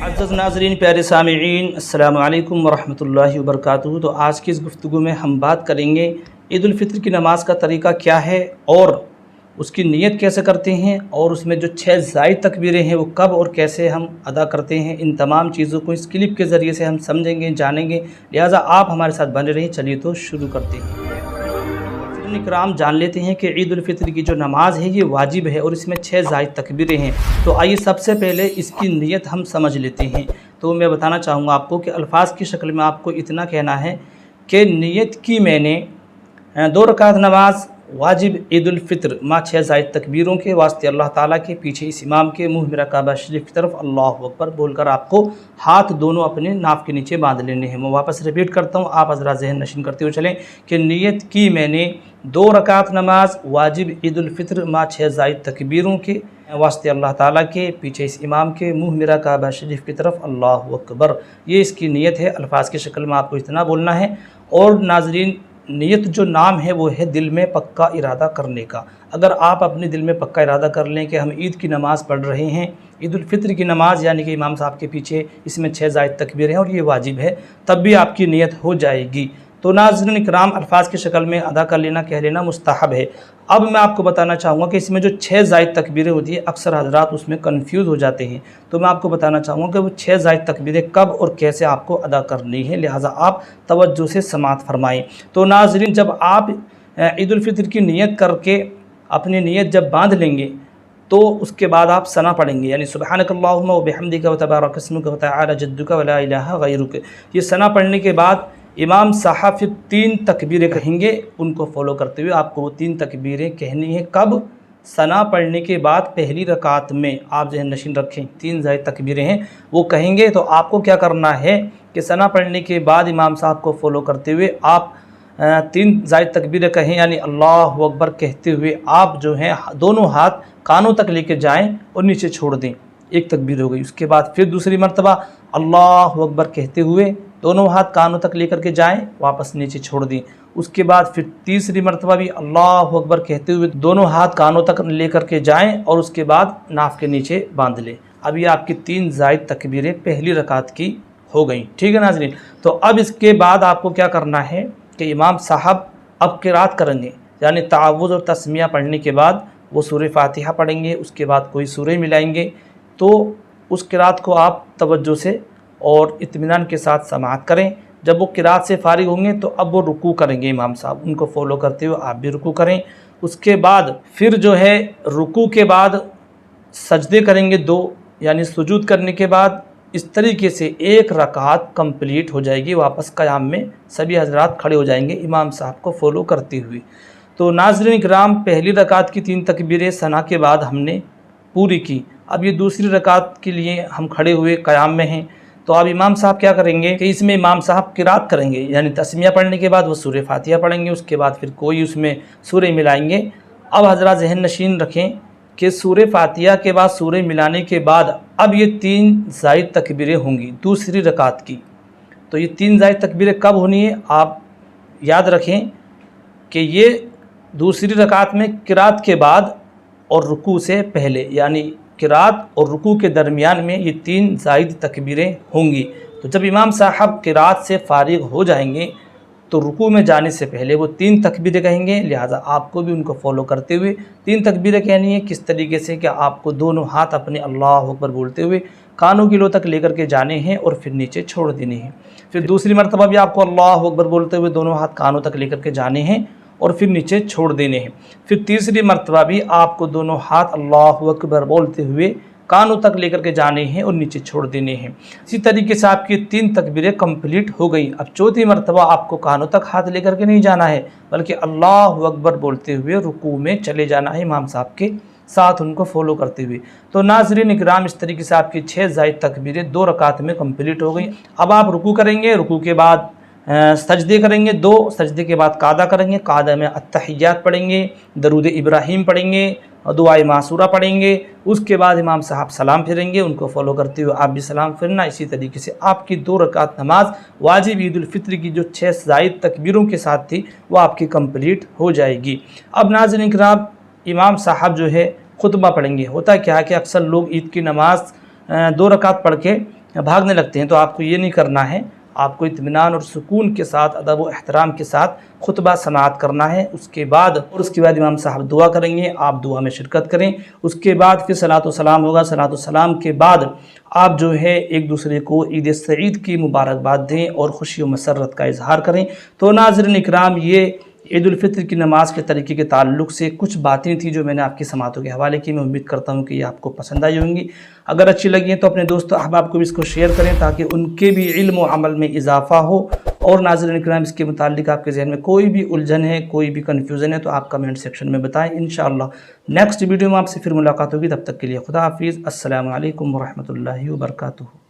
अज़्ज़ज़ नाज़रीन, प्यारे सामिईन, अस्सलामु अलैकुम वरहमतुल्लाहि वबरकातुहू। तो आज की इस गुफ्तगू में हम बात करेंगे ईद उल फ़ितर की नमाज़ का तरीका क्या है और उसकी नियत कैसे करते हैं, और उसमें जो 6 ज़ायद तकबीरें हैं वो कब और कैसे हम अदा करते हैं। इन तमाम चीज़ों को इस क्लिप के ज़रिए से हम समझेंगे, जानेंगे। लिहाजा आप हमारे साथ बने रहिए। चलिए तो शुरू करते हैं। इकराम, जान लेते हैं कि ईद उल फ़ितर की जो नमाज़ है ये वाजिब है और इसमें 6 ज़ायद तकबीरें हैं। तो आइए सबसे पहले इसकी नियत हम समझ लेते हैं। तो मैं बताना चाहूँगा आपको कि अल्फाज की शक्ल में आपको इतना कहना है कि नियत की मैंने 2 रकात नमाज वाजिब ईद उल फ़ितर माँ 6 ज़ायद तकबीरों के वास्ते अल्लाह ताला के, पीछे इस इमाम के, मुँह मेरा काबा शरीफ की तरफ अल्लाहु अकबर बोलकर आपको हाथ दोनों अपने नाफ के नीचे बांध लेने हैं। मैं वापस रिपीट करता हूँ, आप हज़रा ज़हन नशीन करते हुए चलें कि नियत की मैंने 2 रकात नमाज वाजिब ईद उल फ़ितर माँ 6 ज़ायद तकबीरों के वास्ते अल्लाह ताला के, पीछे इस इमाम के, मुँह मेरा काबा शरीफ की तरफ अल्लाहु अकबर। ये इसकी नियत है। अल्फाज की शक्ल में आपको इतना बोलना है। और नाज़रीन, नियत जो नाम है वो है दिल में पक्का इरादा करने का। अगर आप अपने दिल में पक्का इरादा कर लें कि हम ईद की नमाज़ पढ़ रहे हैं, ईद उल फ़ितर की नमाज़, यानी कि इमाम साहब के पीछे इसमें 6 ज़ायद तकबीर हैं और ये वाजिब है, तब भी आपकी नियत हो जाएगी। तो नाज़रीन इकराम, अल्फाज की शक्ल में अदा कर लेना, कह लेना मुस्तहब है। अब मैं आपको बताना चाहूँगा कि इसमें जो 6 ज़ायद तकबीरें होती हैं, अक्सर हज़रात उसमें कन्फ्यूज़ हो जाते हैं। तो मैं आपको बताना चाहूँगा कि वो 6 ज़ायद तकबीरें कब और कैसे आपको अदा करनी है। लिहाजा आप तवज्जो से समाअत फरमाएँ। तो नाज़रीन, जब आप ईद उल फ़ितर की नियत करके अपनी नियत जब बांध लेंगे तो उसके बाद आप सना पढ़ेंगे, यानी सुब्हानकल्लाहुम्मा व बिहम्दिका व तबारक इस्मुका व तआला जद्दुका व ला इलाहा गैरुक। ये सना पढ़ने के बाद इमाम साहब फिर 3 तकबीरें कहेंगे। उनको फॉलो करते हुए आपको वो 3 तकबीरें कहनी है। कब? सना पढ़ने के बाद पहली रकात में। आप जहन नशीन रखें, 3 ज़ायद तकबीरें हैं वो कहेंगे। तो आपको क्या करना है कि सना पढ़ने के बाद इमाम साहब को फॉलो करते हुए आप 3 ज़ायद तकबीरें कहें, यानी अल्लाहु अकबर कहते हुए आप जो हैं दोनों हाथ कानों तक लेके जाएं और नीचे छोड़ दें। एक तकबीर हो गई। उसके बाद फिर दूसरी मरतबा अल्लाहु अकबर कहते हुए दोनों हाथ कानों तक लेकर के जाएं, वापस नीचे छोड़ दें। उसके बाद फिर तीसरी मरतबा भी अल्लाहु अकबर कहते हुए दोनों हाथ कानों तक लेकर के जाएं और उसके बाद नाफ के नीचे बांध लें। अब ये आपकी 3 ज़ायद तकबीरें पहली रकात की हो गई। ठीक है नाज़रीन। तो अब इसके बाद आपको क्या करना है कि इमाम साहब अब क़िरात करेंगे, यानी तावुज़ और तस्मिया पढ़ने के बाद वो सूरह फ़ातिहा पढ़ेंगे, उसके बाद कोई सूरह मिलाएंगे। तो उस क़िरात को आप तवज्जो से और इत्मीनान के साथ समाअत करें। जब वो क़िरात से फ़ारिग होंगे तो अब वो रुकू करेंगे इमाम साहब, उनको फॉलो करते हुए आप भी रुकू करें। उसके बाद फिर जो है रुकू के बाद सजदे करेंगे 2, यानी सुजूद करने के बाद इस तरीके से 1 रकात कंप्लीट हो जाएगी। वापस क़याम में सभी हज़रात खड़े हो जाएंगे इमाम साहब को फॉलो करते हुए। तो नाज़रीन इकराम, पहली रकात की 3 तकबीरें सना के बाद हमने पूरी की। अब ये दूसरी रकात के लिए हम खड़े हुए क़याम में हैं। तो अब इमाम साहब क्या करेंगे कि इसमें इमाम साहब क़िरात करेंगे, यानी तस्मिया पढ़ने के बाद वो सूरह फ़ातिहा पढ़ेंगे, उसके बाद फिर कोई उसमें सूरह मिलाएंगे। अब हज़रा ज़हन नशीन रखें कि सूरह फ़ातिहा के बाद सूरह मिलाने के बाद अब ये 3 ज़ायद तकबीरें होंगी दूसरी रकात की। तो ये 3 ज़ायद तकबीरें कब होनी है, आप याद रखें कि ये दूसरी रकात में क़िरात के बाद और रुकू से पहले, यानी क़िरात और रुकू के दरमियान में ये 3 ज़ायद तकबीरें होंगी। तो जब इमाम साहब क़िरात से फ़ारिग हो जाएंगे तो रुकू में जाने से पहले वो 3 तकबीरें कहेंगे। लिहाजा आपको भी उनको फॉलो करते हुए 3 तकबीरें कहनी है। किस तरीके से कि आपको दोनों हाथ अपने अल्लाहु अकबर बोलते हुए कानों की लो तक लेकर के जाने हैं और फिर नीचे छोड़ देने हैं। फिर दूसरी मरतबा भी आपको अल्लाहु अकबर बोलते हुए दोनों हाथ कानों तक लेकर के जाने हैं और फिर नीचे छोड़ देने हैं। फिर तीसरी मरतबा भी आपको दोनों हाथ अल्लाहु अकबर बोलते हुए कानों तक लेकर के जाने हैं और नीचे छोड़ देने हैं। इसी तरीके से आपकी 3 तकबीरें कंप्लीट हो गई। अब चौथी मरतबा आपको कानों तक हाथ लेकर के नहीं जाना है, बल्कि अल्लाहु अकबर बोलते हुए रुकू में चले जाना है इमाम साहब के साथ, उनको फॉलो करते हुए। तो नाज़रीन इकराम, इस तरीके से आपकी 6 ज़ायद तकबीरें 2 रकात में कंप्लीट हो गई। अब आप रुकू करेंगे, रुकू के बाद सजदे करेंगे, 2 सजदे के बाद कादा करेंगे, कादा में अत्तहियात पढ़ेंगे, दरूद इब्राहीम पढ़ेंगे और दुआए मासूरा पढ़ेंगे। उसके बाद इमाम साहब सलाम फिरेंगे, उनको फॉलो करते हुए आप भी सलाम फिरना। इसी तरीके से आपकी 2 रकात नमाज वाजिब ईद उल फित्र की जो 6 ज़ायद तकबीरों के साथ थी वो आपकी कंप्लीट हो जाएगी। अब नाज़रीन किराम, इमाम साहब जो है खुतबा पढ़ेंगे। होता क्या है कि अक्सर लोग ईद की नमाज 2 रकात पढ़ के भागने लगते हैं, तो आपको ये नहीं करना है। आपको इत्मीनान और सुकून के साथ, अदब व एहतराम के साथ खुतबा समाअत करना है। उसके बाद इमाम साहब दुआ करेंगे, आप दुआ में शिरकत करें। उसके बाद फिर सलातो सलाम होगा। सलातो सलाम के बाद आप जो है एक दूसरे को ईद सईद की मुबारकबाद दें और खुशी व मसरत का इजहार करें। तो नाज़रीन इकराम, ये ईद उल फित्र की नमाज़ के तरीके के ताल्लुक़ से कुछ बातें थी जो मैंने आपकी समातों के हवाले की। मैं उम्मीद करता हूँ कि ये आपको पसंद आई होंगी। अगर अच्छी लगी हैं तो अपने दोस्तों अहबाब को भी इसको शेयर करें ताकि उनके भी इल्म व अमल में इजाफ़ा हो। और नाज़रीन इकराम, इसके मुताल्लिक़ आपके ज़हन में कोई भी उलझन है, कोई भी कन्फ्यूज़न है तो आप कमेंट सेक्शन में बताएँ। इंशाअल्लाह नेक्स्ट वीडियो में आपसे फिर मुलाकात होगी। तब तक के लिए खुदा हाफिज़। अस्सलामु अलैकुम व रहमतुल्लाहि व बरकातुहू।